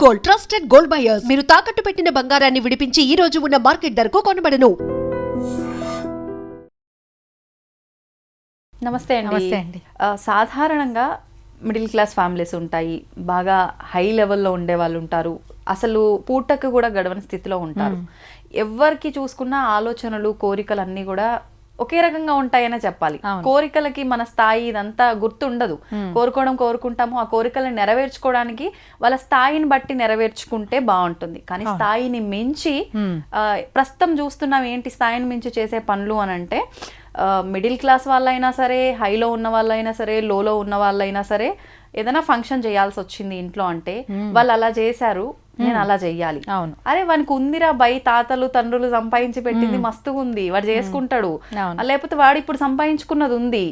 Gold, trusted gold buyers. మీరు తాకట్టు పెట్టిన బంగారాన్ని విడిపించి ఈ రోజు ఉన్న మార్కెట్ ధరకు కొనబడను. నమస్తే అండి. సాధారణంగా మిడిల్ క్లాస్ ఫ్యామిలీస్ ఉంటాయి, బాగా హై లెవెల్లో ఉండే వాళ్ళు ఉంటారు, అసలు పూటకు కూడా గడవని స్థితిలో ఉంటారు. ఎవరికి చూసుకున్న ఆలోచనలు కోరికలు అన్నీ కూడా ఒకే రకంగా ఉంటాయనే చెప్పాలి. కోరికలకి మన స్థాయి ఇదంతా గుర్తుండదు. కోరుకుంటాము, ఆ కోరికలను నెరవేర్చుకోవడానికి వాళ్ళ స్థాయిని బట్టి నెరవేర్చుకుంటే బాగుంటుంది. కానీ స్థాయిని మించి ప్రస్తుతం చూస్తున్నాం ఏంటి, స్థాయిని మించి చేసే పనులు అని అంటే మిడిల్ క్లాస్ వాళ్ళైనా సరే, హైలో ఉన్న వాళ్ళైనా సరే, లోలో ఉన్న వాళ్ళైనా సరే, ఏదైనా ఫంక్షన్ చేయాల్సి వచ్చింది ఇంట్లో అంటే వాళ్ళు అలా చేశారు, నేను అలా చెయ్యాలి. అరే వానికి ఉందిరా బై, తాతలు తండ్రులు సంపాదించి పెట్టింది మస్తుగా ఉంది, వాడు చేసుకుంటాడు. లేకపోతే వాడు ఇప్పుడు సంపాదించుకున్నది ఉంది,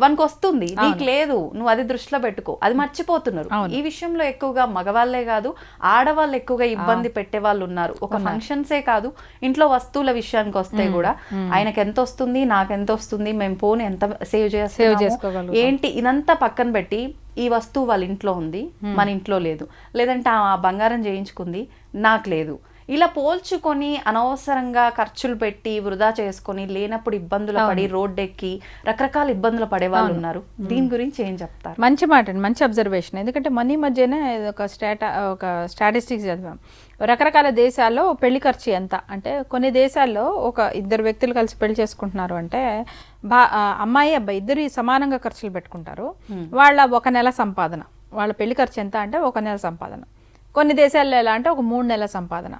వానికి వస్తుంది, నీకు లేదు, నువ్వు అది దృష్టిలో పెట్టుకో. అది మర్చిపోతున్నారు. ఈ విషయంలో ఎక్కువగా మగవాళ్లే కాదు, ఆడవాళ్ళు ఎక్కువగా ఇబ్బంది పెట్టే వాళ్ళు ఉన్నారు. ఒక ఫంక్షన్సే కాదు, ఇంట్లో వస్తువుల విషయానికి వస్తే కూడా ఆయనకి ఎంత వస్తుంది, నాకెంత వస్తుంది, మేము పోను ఎంత సేవ్ చేసుకోగలం ఏంటి, ఇదంతా పక్కన పెట్టి ఈ వస్తువు వాళ్ళ ఇంట్లో ఉంది, మన ఇంట్లో లేదు, లేదంటే ఆ బంగారం చేయించుకుంది, నాకు లేదు, ఇలా పోల్చుకొని అనవసరంగా ఖర్చులు పెట్టి వృధా చేసుకొని లేనప్పుడు ఇబ్బందులు పడి రోడ్డెక్కి రకరకాల ఇబ్బందులు పడే వాళ్ళు ఉన్నారు. దీని గురించి ఏం చెప్తారు? మంచి మాట అండి, మంచి అబ్జర్వేషన్. ఎందుకంటే మనీ మధ్యనే ఒక స్టాటిస్టిక్స్ చదివాం. రకరకాల దేశాల్లో పెళ్లి ఖర్చు ఎంత అంటే, కొన్ని దేశాల్లో ఒక ఇద్దరు వ్యక్తులు కలిసి పెళ్లి చేసుకుంటున్నారు అంటే అమ్మాయి అబ్బాయి ఇద్దరు సమానంగా ఖర్చులు పెట్టుకుంటారు. వాళ్ళ ఒక నెల సంపాదన, వాళ్ళ పెళ్లి ఖర్చు ఎంత అంటే ఒక నెల సంపాదన. కొన్ని దేశాల్లో ఎలా అంటే ఒక 3 నెలల సంపాదన,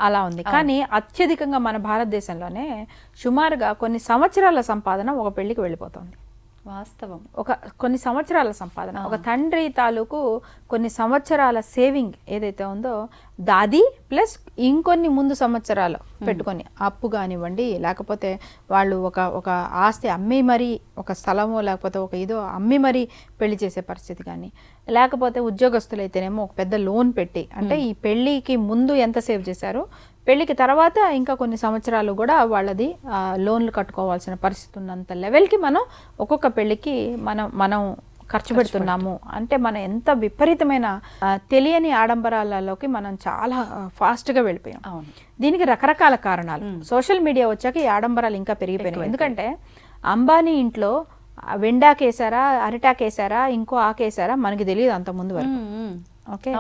అలా ఉంది. కానీ అత్యధికంగా మన భారతదేశంలోనే సుమారుగా కొన్ని సంవత్సరాల సంపాదన ఒక పెళ్లికి వెళ్ళిపోతుంది. వాస్తవం. కొన్ని సంవత్సరాల సంపాదన, ఒక తండ్రి తాలూకు కొన్ని సంవత్సరాల సేవింగ్ ఏదైతే ఉందో దాది ప్లస్ ఇంకొన్ని ముందు సంవత్సరాలు పెట్టుకొని అప్పు కానివ్వండి, లేకపోతే వాళ్ళు ఒక ఆస్తి అమ్మి మరీ, ఒక స్థలమో లేకపోతే ఒక ఇదో అమ్మి మరీ పెళ్లి చేసే పరిస్థితి కానీ, లేకపోతే ఉద్యోగస్తులైతేనేమో ఒక పెద్ద లోన్ పెట్టి, అంటే ఈ పెళ్లికి ముందు ఎంత సేవ్ చేశారో పెళ్లికి తర్వాత ఇంకా కొన్ని సంవత్సరాలు కూడా వాళ్ళది లోన్లు కట్టుకోవాల్సిన పరిస్థితి ఉన్నంత లెవెల్కి మనం ఒక్కొక్క పెళ్లికి మనం ఖర్చు పెడుతున్నాము. అంటే మనం ఎంత విపరీతమైన తెలియని ఆడంబరాలలోకి మనం చాలా ఫాస్ట్గా వెళ్ళిపోయాం. దీనికి రకరకాల కారణాలు. సోషల్ మీడియా వచ్చాక ఈ ఆడంబరాలు ఇంకా పెరిగిపోయినాయి. ఎందుకంటే అంబానీ ఇంట్లో వెండాకేసారా, అరిటాకేసారా, ఇంకో ఆకేసారా మనకి తెలియదు అంతకుముందు వరకు. ఓకే,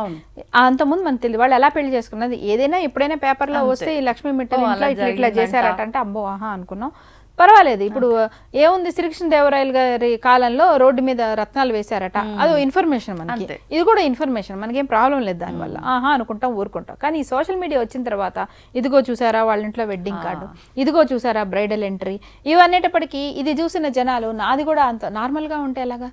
అంతకుముందు మనకు తెలియదు వాళ్ళు ఎలా పెళ్లి చేసుకున్నది. ఏదైనా ఎప్పుడైనా పేపర్లో వస్తే ఈ లక్ష్మీ మిట్టల్ ఇంట్లో ఇట్లా చేశారట అంటే అబ్బో ఆహా అనుకున్నాం, పర్వాలేదు. ఇప్పుడు ఏముంది, శ్రీకృష్ణదేవరాయలు గారి కాలంలో రోడ్డు మీద రత్నాలు వేశారట, అదో ఇన్ఫర్మేషన్ మనకి, ఇది కూడా ఇన్ఫర్మేషన్, మనకేం ప్రాబ్లం లేదు దానివల్ల, ఆహా అనుకుంటాం ఊరుకుంటాం. కానీ ఈ సోషల్ మీడియా వచ్చిన తర్వాత ఇదిగో చూసారా వాళ్ళ ఇంట్లో వెడ్డింగ్ కార్డు, ఇదిగో చూసారా బ్రైడల్ ఎంట్రీ, ఇవన్నేటప్పటికీ ఇది చూసిన జనాలు నాది కూడా అంత నార్మల్గా ఉంటే ఎలాగా,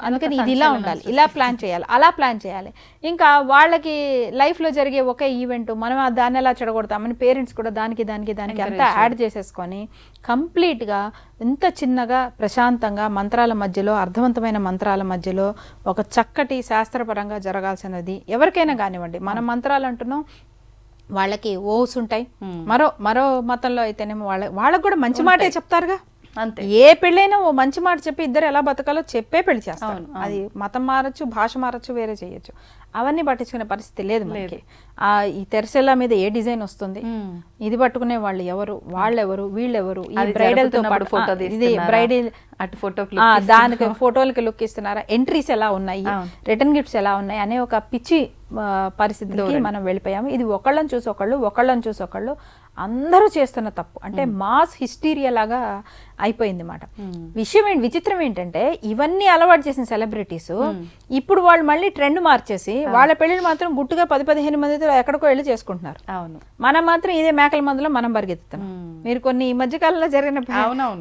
అందుకని ఇది ఇలా ఉండాలి, ఇలా ప్లాన్ చేయాలి, అలా ప్లాన్ చేయాలి. ఇంకా వాళ్ళకి లైఫ్లో జరిగే ఒకే ఈవెంట్ మనం దాన్ని ఎలా చెడగొడతామని పేరెంట్స్ కూడా దానికి అంతా యాడ్ చేసేసుకొని కంప్లీట్గా ఇంత చిన్నగా ప్రశాంతంగా మంత్రాల మధ్యలో, అర్థవంతమైన మంత్రాల మధ్యలో ఒక చక్కటి శాస్త్రపరంగా జరగాల్సినది ఎవరికైనా కానివ్వండి. మన మంత్రాలు అంటున్నాం, వాళ్ళకి ఓస్ ఉంటాయి. మరో మతంలో అయితేనేమో వాళ్ళకు కూడా మంచి మాటే చెప్తారుగా. అంతే, ఏ పెళ్ళైనా ఓ మంచి మాట చెప్పి ఇద్దరు ఎలా బతకాలో చెప్పే పెళ్లి చేస్తారు. అది మతం మారచ్చు, భాష మారచ్చు, వేరే చేయొచ్చు. అవన్నీ పట్టించుకునే పరిస్థితి లేదు మనకి. ఈ తెరసెల్లా మీద ఏ డిజైన్ వస్తుంది, ఇది పట్టుకునే వాళ్ళు ఎవరు, వాళ్ళెవరు, వీళ్ళెవరు, ఈ బ్రైడల్ తో పాటు ఇది బ్రైడల్ దానికి ఫోటోలకి లుక్ ఇస్తున్నారా, ఎంట్రీస్ ఎలా ఉన్నాయి, రిటర్న్ గిఫ్ట్స్ ఎలా ఉన్నాయి అనే ఒక పిచ్చి పరిస్థితికి మనం వెళ్ళిపోయాము. ఇది ఒకళ్ళని చూసి ఒకళ్ళు అందరూ చేస్తున్న తప్పు. అంటే మాస్ హిస్టీరియా లాగా అయిపోయింది మాట. విచిత్రం ఏంటంటే ఇవన్నీ అలవాటు చేసిన సెలబ్రిటీస్ ఇప్పుడు వాళ్ళు మళ్ళీ ట్రెండ్ మార్చేసి వాళ్ళ పెళ్లిని మాత్రం గుట్టుగా 10-15 మందితో ఎక్కడికో వెళ్ళి చేసుకుంటున్నారు. మనం మాత్రం ఇదే మేకల మందులో మనం పరిగెత్తుతాం. మీరు కొన్ని ఈ మధ్య కాలంలో జరిగిన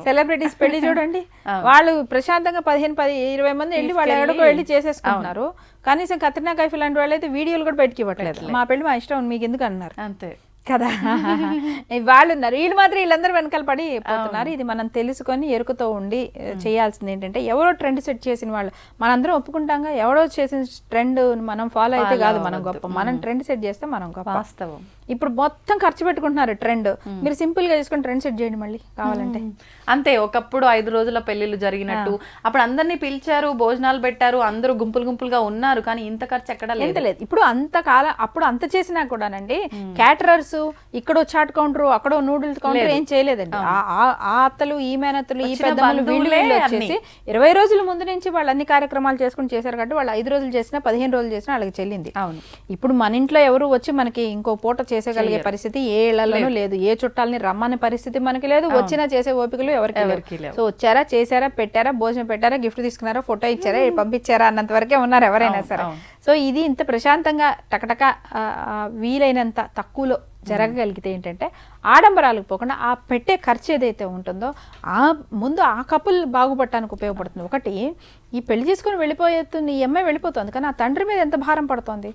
సెలబ్రిటీస్ పెళ్లి చూడండి, వాళ్ళు ప్రశాంతంగా 15-20 మంది వెళ్ళి వాళ్ళు ఎక్కడికో వెళ్ళి చేసేసుకుంటున్నారు. కనీసం కత్రినా కైఫ్ లాంటి వాళ్ళు అయితే వీడియోలు కూడా బయటకి ఇవ్వట్లేదు. మా పెళ్లి మా ఇష్టం, మీకు ఎందుకు అన్నారు. అంతే, కదా. వాళ్ళు ఉన్నారు, వీళ్ళు మాత్రం వీళ్ళందరూ వెనకాల పడి పోతున్నారు. ఇది మనం తెలుసుకొని ఎరుకుతో ఉండి చేయాల్సింది ఏంటంటే, ఎవరో ట్రెండ్ సెట్ చేసిన వాళ్ళు మనందరం ఒప్పుకుంటాంగా, ఎవరో చేసిన ట్రెండ్ మనం ఫాలో అయితే కాదు మనం గొప్ప, మనం ట్రెండ్ సెట్ చేస్తే మనం గొప్ప. వాస్తవం. ఇప్పుడు మొత్తం ఖర్చు పెట్టుకుంటున్నారు ట్రెండ్, మీరు సింపుల్ గా చేసుకుని ట్రెండ్ సెట్ చేయండి మళ్ళీ కావాలంటే. అంతే, ఒకప్పుడు 5 రోజుల పెళ్లిళ్ళు జరిగినట్టు అప్పుడు అందరినీ పిలిచారు, భోజనాలు పెట్టారు, అందరూ గుంపులు గుంపులుగా ఉన్నారు, కానీ ఇంత ఖర్చు ఎక్కడా లేదు. ఇప్పుడు అంత కాలం అప్పుడు అంత చేసినా కూడానండి, క్యాటరర్స్ ఇక్కడో చాట్ కౌంటర్ అక్కడో నూడిల్స్ కౌంటర్ ఏం చేయలేదండి. ఆ అత్తలు, ఈ మేనత్తలు, ఈ పెద్దమ్మలు వీళ్ళు వచ్చేసి 20 రోజుల ముందు నుంచి వాళ్ళు అన్ని కార్యక్రమాలు చేసుకుని చేశారు కాబట్టి వాళ్ళు 5 రోజులు చేసినా 15 రోజులు చేసినా వాళ్ళకి చెల్లింది. అవును. ఇప్పుడు మన ఇంట్లో ఎవరు వచ్చి మనకి ఇంకో పూట చేసేగలిగే పరిస్థితి ఏ ఇళ్లలోనూ లేదు, ఏ చుట్టాలని రమ్మనే పరిస్థితి మనకి లేదు, వచ్చినా చేసే ఓపికలు ఎవరికి లేవు. సో వచ్చారా, చేశారా, పెట్టారా, భోజనం పెట్టారా, గిఫ్ట్ తీసుకున్నారా, ఫోటో ఇచ్చారా, పంపించారా అన్నంత వరకే ఉన్నారు ఎవరైనా సరే. సో ఇది ఇంత ప్రశాంతంగా టకటక వీలైనంత తక్కువలో జరగగలిగితే ఏంటంటే ఆడంబరాలకు పోకుండా ఆ పెట్టే ఖర్చు ఏదైతే ఉంటుందో ముందు ఆ కపుల్ బాగుపడటానికి ఉపయోగపడుతుంది. ఒకటి, ఈ పెళ్లి చేసుకుని వెళ్ళిపోతుంది ఈ అమ్మాయి వెళ్ళిపోతుంది, కానీ ఆ తండ్రి మీద ఎంత భారం పడుతుంది.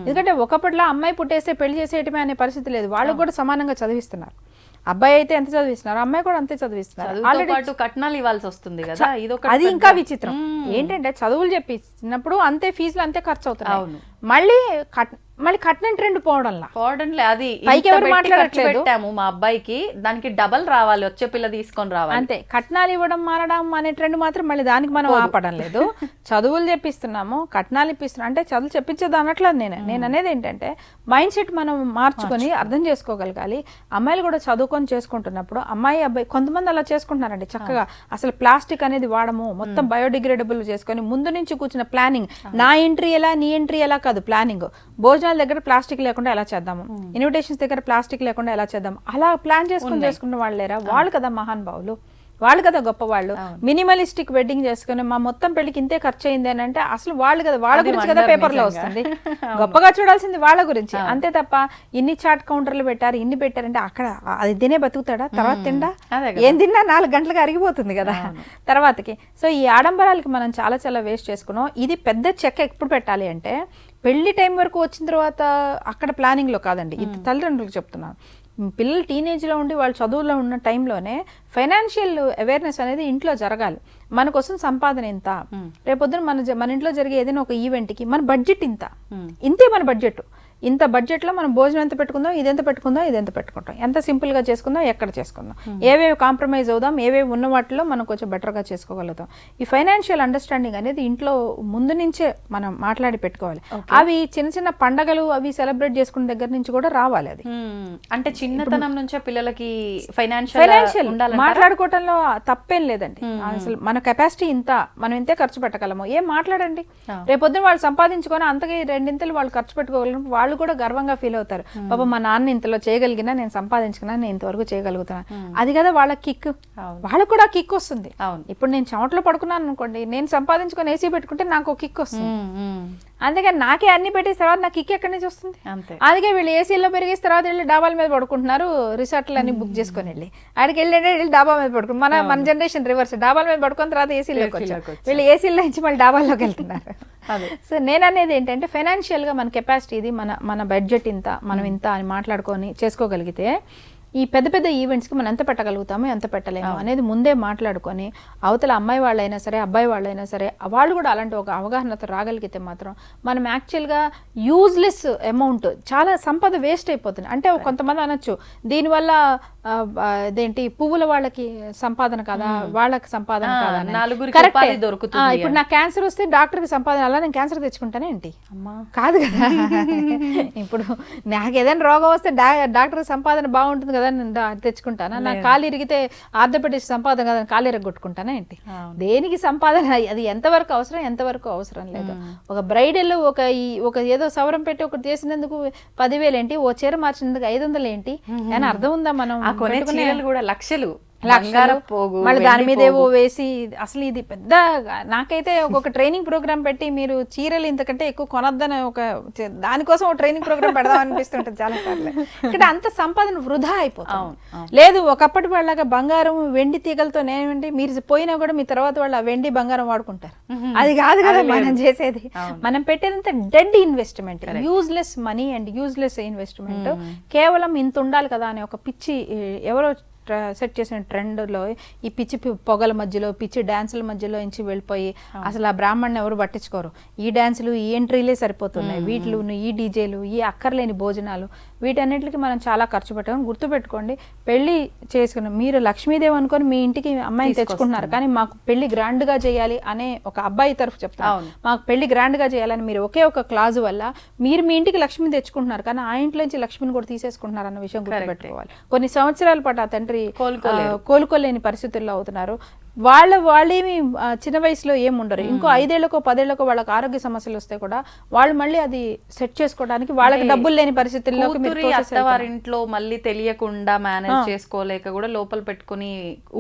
ఎందుకంటే ఒకప్పటిలో అమ్మాయి పుట్టేస్తే పెళ్లి చేసేయటమే అనే పరిస్థితి లేదు, వాళ్ళకు కూడా సమానంగా చదివిస్తున్నారు. అబ్బాయి అయితే ఎంత చదివిస్తున్నారు, అమ్మాయి కూడా అంతే చదివిస్తున్నారు. ఆల్రెడీ కట్నాలు ఇవ్వాల్సి వస్తుంది కదా, అది ఇంకా విచిత్రం. ఏంటంటే చదువులు చెప్పినప్పుడు అంతే ఫీజులు అంతే ఖర్చు అవుతున్నాయి, మళ్ళీ కట్నం ట్రెండ్ పోవడంలా అది పైకి ఎవరు మాట్లాడట్లేదు, మా అబ్బాయికి దానికి డబల్ రావాలి, వచ్చే పిల్ల తీసుకొని రావాలి అంతే. కట్నాలు ఇవ్వడం మారడం అనే ట్రెండ్ మాత్రం మళ్ళీ దానికి మనం ఆపడం లేదు. చదువులు చెప్పిస్తున్నాము, కట్నాలు ఇప్పిస్తున్నాం అంటే చదువు చెప్పించేది అనట్లేదు. నేను అనేది ఏంటంటే మైండ్ సెట్ మనం మార్చుకొని అర్థం చేసుకోగలగాలి. అమ్మాయిలు కూడా చదువుకొని చేసుకుంటున్నప్పుడు అమ్మాయి అబ్బాయి కొంతమంది అలా చేసుకుంటున్నారండి చక్కగా. అసలు ప్లాస్టిక్ అనేది వాడము, మొత్తం బయోడిగ్రేడబుల్ చేసుకొని ముందు నుంచి కూర్చున్న ప్లానింగ్, నా ఎంట్రీ ఎలా నీ ఎంట్రీ ఎలా కాదు ప్లానింగ్. భోజనాల దగ్గర ప్లాస్టిక్ లేకుండా ఎలా చేద్దాము, ఇన్విటేషన్స్ దగ్గర ప్లాస్టిక్ లేకుండా ఎలా చేద్దాం, అలా ప్లాన్ చేసుకున్న వాళ్ళు లేరా? వాళ్ళు కదా మహానుభావులు, వాళ్ళు కదా గొప్ప వాళ్ళు. మినిమలిస్టిక్ వెడ్డింగ్ చేసుకుని మా మొత్తం పెళ్లికి ఇంతే ఖర్చు అయింది అని అంటే అసలు వాళ్ళు కదా, వాళ్ళ గురించి కదా పేపర్ లో వస్తుంది. గొప్పగా చూడాల్సింది వాళ్ళ గురించి అంతే తప్ప ఇన్ని చాట్ కౌంటర్లు పెట్టారు, ఇన్ని పెట్టారంటే అక్కడ అది తినే బతుకుతాడా? తర్వాత తిండా ఏం తిన్నా 4 గంటలకు అరిగిపోతుంది కదా తర్వాతకి. సో ఈ ఆడంబరాలకి మనం చాలా చాలా వేస్ట్ చేసుకున్నాం. ఇది పెద్ద చెక్క ఎప్పుడు పెట్టాలి అంటే పెళ్లి టైం వరకు వచ్చిన తర్వాత అక్కడ ప్లానింగ్ లో కాదండి, ఇది తల్లిదండ్రులకు చెప్తున్నాను. పిల్లలు టీనేజ్లో ఉండి వాళ్ళు చదువులో ఉన్న టైంలోనే ఫైనాన్షియల్ అవేర్నెస్ అనేది ఇంట్లో జరగాలి. మన కోసం సంపాదన ఎంత, రేపొద్దున మన ఇంట్లో జరిగే ఏదైనా ఒక ఈవెంట్కి మన బడ్జెట్ ఇంతే మన బడ్జెట్, ఇంత బడ్జెట్లో మనం భోజనం ఎంత పెట్టుకుందాం, ఇదెంత పెట్టుకుందాం, ఇదెంత పెట్టుకుంటాం, ఎంత సింపుల్గా చేసుకుందాం, ఎక్కడ చేసుకుందాం, ఏవేవి కాంప్రమైజ్ అవుదాం, ఏవేవి ఉన్న వాటిలో మనం కొంచెం బెటర్గా చేసుకోగలుగుతాం. ఈ ఫైనాన్షియల్ అండర్స్టాండింగ్ అనేది ఇంట్లో ముందు నుంచే మనం మాట్లాడి పెట్టుకోవాలి. అవి చిన్న చిన్న పండగలు అవి సెలబ్రేట్ చేసుకునే దగ్గర నుంచి కూడా రావాలి. అది అంటే చిన్నతనం నుంచే పిల్లలకి ఫైనాన్షియల్ మాట్లాడుకోవటంలో తప్పేం లేదండి. అసలు మన కెపాసిటీ ఇంత, మనం ఇంతే ఖర్చు పెట్టగలము, ఏం మాట్లాడండి. రేపొద్దున వాళ్ళు సంపాదించుకొని అంతగా 2 వాళ్ళు ఖర్చు పెట్టుకోగలరు, వాళ్ళు కూడా గర్వంగా ఫీల్ అవుతారు. పాప మా నాన్న ఇంతలో చేయగలిగినా, నేను సంపాదించుకున్నా, నేను ఇంతవరకు చేయగలుగుతున్నా, అది కదా వాళ్ళ కిక్. వాళ్ళకు కూడా కిక్ వస్తుంది. ఇప్పుడు నేను చెమటలో పడుకున్నాను అనుకోండి, నేను సంపాదించుకొని ఏసీ పెట్టుకుంటే నాకు ఒక కిక్ వస్తుంది. అందుకని నాకే అన్ని పెట్టేసి తర్వాత నాకు కిక్ ఎక్కడి నుంచి వస్తుంది? అందుకే వీళ్ళు ఏసీలో పెరిగేసి తర్వాత వెళ్ళి డాబాల మీద పడుకుంటున్నారు, రిసార్ట్లు అన్ని బుక్ చేసుకొని వెళ్ళి ఆడికి వెళ్ళి డాబా మీద పడుకుని మన జనరేషన్ రివర్స్, డాబాల మీద పడుకున్న తర్వాత ఏసీలోకి వచ్చారు, వీళ్ళు ఏసీలో నుంచి మళ్ళీ డాబాల్లోకి వెళ్తున్నారు. సో నేను అనేది ఏంటంటే ఫైనాన్షియల్ గా మన కెపాసిటీ ఇది, మన బడ్జెట్ ఇంత, మనం ఇంత అని మాట్లాడుకొని చేసుకోగలిగితే ఈ పెద్ద పెద్ద ఈవెంట్స్కి మనం ఎంత పెట్టగలుగుతామో ఎంత పెట్టలేము అనేది ముందే మాట్లాడుకొని అవతల అమ్మాయి వాళ్ళైనా సరే అబ్బాయి వాళ్ళైనా సరే వాళ్ళు కూడా అలాంటి ఒక అవగాహనతో రాగలిగితే మాత్రం మనం యాక్చువల్గా యూజ్లెస్ అమౌంట్, చాలా సంపద వేస్ట్ అయిపోతుంది. అంటే కొంతమంది అనొచ్చు దీనివల్ల ఇదేంటి పువ్వుల వాళ్ళకి సంపాదన కదా, వాళ్ళకి సంపాదన కదా, ఇప్పుడు నాకు క్యాన్సర్ వస్తే డాక్టర్కి సంపాదన, అలా నేను క్యాన్సర్ తెచ్చుకుంటానే ఏంటి? కాదు కదా. ఇప్పుడు నాకు ఏదైనా రోగం వస్తే డాక్టర్ సంపాదన బాగుంటుంది కదా నేను తెచ్చుకుంటానా? నాకు కాలు ఇరిగితే ఆర్థోపెడిక్స్ సంపాదన కదా కాలు ఇరగొట్టుకుంటానా ఏంటి? దేనికి సంపాదన? అది ఎంతవరకు అవసరం, ఎంతవరకు అవసరం లేదు. ఒక బ్రైడల్ ఒక ఏదో సవరం పెట్టి ఒకటి చేసినందుకు 10,000 ఏంటి, ఓ చీర మార్చినందుకు 500 ఏంటి అని అర్థం ఉందా? మనం కూడా లక్షలు బంగారం పోగు, మళ్ళీ దాని వెండి మీద ఏవో పోగు. వేసి అసలు ఇది పెద్ద, నాకైతే ఒక్కొక్క ట్రైనింగ్ ప్రోగ్రామ్ పెట్టి మీరు చీరలు ఇంతకంటే ఎక్కువ కొనొద్దని దానికోసం ఒక ట్రైనింగ్ ప్రోగ్రామ్ పెడదాం అనిపిస్తుంటుంది చాలా సార్లు. ఇక్కడ అంత సంపాదన వృధా అయిపోతుంది. లేదు ఒకప్పటి వాళ్ళగా బంగారం వెండి తీగలతో నేనేంటి మీరు పోయినా కూడా మీ తర్వాత వాళ్ళు ఆ వెండి బంగారం వాడుకుంటారు. అది కాదు కదా మనం చేసేది. మనం పెట్టేదంతా dead investment, useless money and useless investment. కేవలం ఇంత ఉండాలి కదా అని ఒక పిచ్చి ఎవరో సెట్ చేసిన ట్రెండ్లో ఈ పిచ్చి పొగల మధ్యలో పిచ్చి డ్యాన్సుల మధ్యలో నుంచి వెళ్ళిపోయి అసలు ఆ బ్రాహ్మణ్ని ఎవరు పట్టించుకోరు. ఈ డ్యాన్సులు ఈ ఎంట్రీలే సరిపోతున్నాయి, వీటిలు ఈ డీజేలు ఈ అక్కర్లేని భోజనాలు వీటన్నిటికి మనం చాలా ఖర్చు పెట్టాం. గుర్తుపెట్టుకోండి, పెళ్లి చేసుకున్న మీరు లక్ష్మీదేవి అనుకొని మీ ఇంటికి అమ్మాయిని తెచ్చుకుంటున్నారు, కానీ మాకు పెళ్లి గ్రాండ్ గా చేయాలి అనే ఒక అబ్బాయి తరఫు చెప్తాను, మాకు పెళ్లి గ్రాండ్ గా చేయాలని మీరు ఒకే ఒక క్లాజు వల్ల మీరు మీ ఇంటికి లక్ష్మిని తెచ్చుకుంటున్నారు, కానీ ఆ ఇంట్లో నుంచి లక్ష్మిని కూడా తీసేసుకుంటున్నారు అన్న విషయం గుర్తుపెట్టుకోవాలి. కొన్ని సంవత్సరాల పాటు ఆ తండ్రి కోలుకోలేని పరిస్థితుల్లో అవుతున్నారు. వాళ్ళేమి చిన్న వయసులో ఏముండరు, ఇంకో 5 ఏళ్లకో 10 ఏళ్లకో వాళ్ళకి ఆరోగ్య సమస్యలు వస్తే కూడా వాళ్ళు మళ్ళీ అది సెట్ చేసుకోవడానికి వాళ్ళకి డబ్బులు లేని పరిస్థితుల్లో అత్తవారింట్లో మళ్ళీ తెలియకుండా మేనేజ్ చేసుకోలేక కూడా లోపల పెట్టుకుని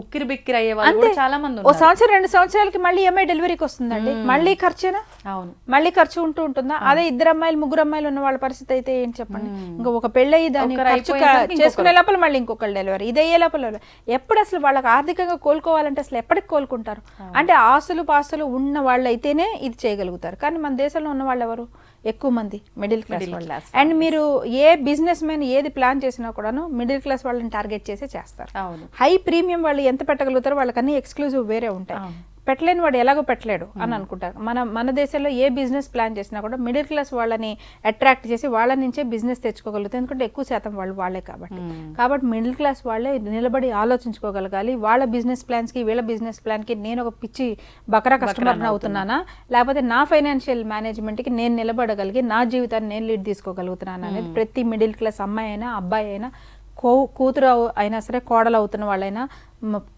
ఉక్కిరి బిక్కిరి అయ్యే వాళ్ళు కూడా చాలా మంది ఓ సంవత్సరం 2 సంవత్సరాలకి మళ్ళీ అమ్మాయి డెలివరీకి వస్తుందండి, మళ్ళీ ఖర్చేనా? అవును, మళ్ళీ ఖర్చు ఉంటుందా? అదే 2 అమ్మాయిలు 3 అమ్మాయిలు ఉన్న వాళ్ళ పరిస్థితి అయితే ఏంటి చెప్పండి. ఇంకా ఒక పెళ్ళి దాన్ని ఖర్చు చేసుకునే లోపల మళ్ళీ ఇంకొకళ్ళు డెలివరీ, ఇదయ్యే లోపల ఎప్పుడు అసలు వాళ్ళకి ఆర్థికంగా కోలుకోవాలంటే అసలు ఎప్పటికి కోలుకుంటారు? అంటే ఆస్తులు పాస్తులు ఉన్న వాళ్ళు అయితేనే ఇది చేయగలుగుతారు. కానీ మన దేశంలో ఉన్న వాళ్ళు ఎవరు? ఎక్కువ మంది మిడిల్ క్లాస్. అండ్ మీరు ఏ బిజినెస్ మ్యాన్ ఏది ప్లాన్ చేసినా కూడాను మిడిల్ క్లాస్ వాళ్ళని టార్గెట్ చేసి చేస్తారు. హై ప్రీమియం వాళ్ళు ఎంత పెట్టగలుగుతారో వాళ్ళకన్నీ ఎక్స్క్లూజివ్ వేరే ఉంటాయి. పెట్టలేని వాడు ఎలాగో పెట్టలేడు అని అనుకుంటారు. మన దేశంలో ఏ బిజినెస్ ప్లాన్ చేసినా కూడా మిడిల్ క్లాస్ వాళ్ళని అట్రాక్ట్ చేసి వాళ్ళ నుంచే బిజినెస్ తెచ్చుకోగలుగుతారు, ఎందుకంటే ఎక్కువ శాతం వాళ్ళే కాబట్టి మిడిల్ క్లాస్ వాళ్ళే నిలబడి ఆలోచించుకోగలగాలి. వాళ్ళ బిజినెస్ ప్లాన్స్కి వీళ్ళ బిజినెస్ ప్లాన్కి నేను ఒక పిచ్చి బకరా కస్టమర్ని అవుతున్నానా, లేకపోతే నా ఫైనాన్షియల్ మేనేజ్మెంట్కి నేను నిలబడగలిగి నా జీవితాన్ని నేను లీడ్ తీసుకోగలుగుతున్నాను అనేది ప్రతి మిడిల్ క్లాస్ అమ్మాయి అయినా అబ్బాయి అయినా కూతురు అయినా సరే కోడలు అవుతున్న వాళ్ళైనా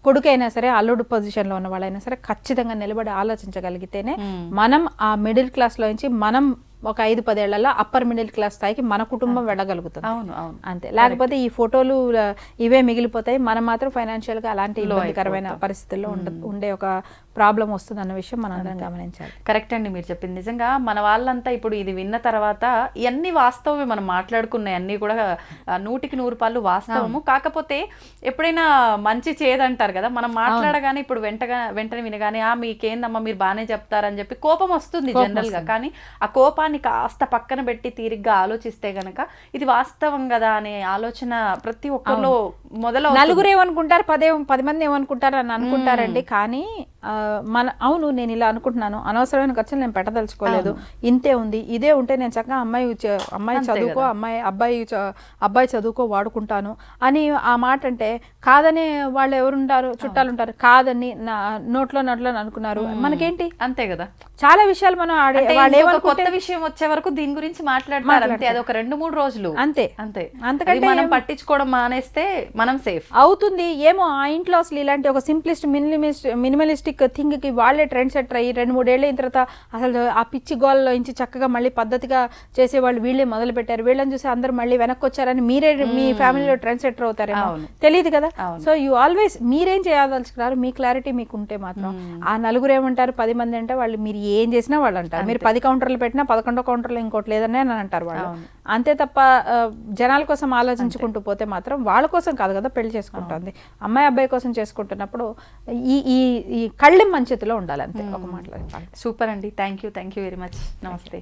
కొడుకైనా సరే అల్లుడు పొజిషన్లో ఉన్న వాళ్ళైనా సరే ఖచ్చితంగా నిలబడి ఆలోచించగలిగితేనే మనం ఆ మిడిల్ క్లాస్లో నుంచి మనం ఒక 5-10 ఏళ్లలో అప్పర్ మిడిల్ క్లాస్ స్థాయికి మన కుటుంబం వెళ్ళగలుగుతుంది. అంతే, లేకపోతే ఈ ఫోటోలు ఇవే మిగిలిపోతాయి. మనం మాత్రం ఫైనాన్షియల్ గా అలాంటి ఇబ్బందికరమైన పరిస్థితుల్లో ఉండే ఒక ప్రాబ్లం వస్తుంది అన్న విషయం మనం అందరం గమనించాలి. కరెక్ట్ అండి మీరు చెప్పింది. నిజంగా మన వాళ్ళంతా ఇప్పుడు ఇది విన్న తర్వాత ఇవన్నీ వాస్తవమే, మనం మాట్లాడుకున్నాయి అన్ని కూడా 100% వాస్తవము. కాకపోతే ఎప్పుడైనా మంచి చేదంటారు కదా, మనం మాట్లాడగానే ఇప్పుడు వెంటనే వినగానే మీకేందమ్మా మీరు బాగానే చెప్తారని చెప్పి కోపం వస్తుంది జనరల్ గా. కానీ ఆ కోపాన్ని కాస్త పక్కన పెట్టి తీరిగ్గా ఆలోచిస్తే గనక ఇది వాస్తవం కదా అనే ఆలోచన ప్రతి ఒక్కరిలో మొదలవుతుంది. నలుగురు ఏమనుకుంటారు, 10 మంది ఏమనుకుంటారు అని అనుకుంటారండి. కానీ అవును నేను ఇలా అనుకుంటున్నాను, అనవసరమైన ఖర్చులు నేను పెట్టదలుచుకోలేదు, ఇంతే ఉంది, ఇదే ఉంటే నేను చక్కగా అమ్మాయి చదువుకో అబ్బాయి చదువుకో వాడుకుంటాను అని ఆ మాట అంటే కాదని వాళ్ళు ఎవరుంటారు, చుట్టాలు ఉంటారు, కాదని నోట్లో అనుకున్నారు, మనకేంటి? అంతే కదా, చాలా విషయాలు మనం కొత్త విషయం వచ్చే వరకు దీని గురించి మాట్లాడతారు అంతే. అది ఒక 2-3 రోజులు అంతే. అంతకంటే మనం పట్టించుకోవడం మానేస్తే మనం సేఫ్ అవుతుంది. ఏమో ఆ ఇంట్లో అసలు ఇలాంటి ఒక మినిమలిస్టిక్ థింగ్ కి వాళ్ళే ట్రెండ్ సెటర్ అయ్యి 2-3 ఏళ్ళ తర్వాత అసలు ఆ పిచ్చి గోల్లో నుంచి చక్కగా మళ్ళీ పద్ధతిగా చేసేవాళ్ళు వీళ్ళే మొదలు పెట్టారు. వీళ్ళని చూసి అందరూ మళ్ళీ వెనక్కి వచ్చారని మీరే మీ ఫ్యామిలీలో ట్రెండ్ సెటర్ అవుతారేమో తెలియదు కదా. సో యూ ఆల్వేస్ మీరేం చేయదలుచుకున్నారు, మీ క్లారిటీ మీకు ఉంటే మాత్రం ఆ నలుగురు ఏమంటారు 10 మంది అంటే వాళ్ళు మీరు ఏం చేసినా వాళ్ళు అంటారు. మీరు 10 కౌంటర్లు పెట్టినా 11వ కౌంటర్లో ఇంకోటి లేదనే అని అంటారు వాళ్ళు. అంతే తప్ప జనాల కోసం ఆలోచించుకుంటూ పోతే మాత్రం వాళ్ళ కోసం కాదు కదా పెళ్లి చేసుకుంటుంది, అమ్మాయి అబ్బాయి కోసం చేసుకుంటున్నప్పుడు ఈ కళ్ళెం మంచితిలో ఉండాలి అంతే. ఒక మాటలో సూపర్ అండి, థ్యాంక్ యూ వెరీ మచ్. నమస్తే.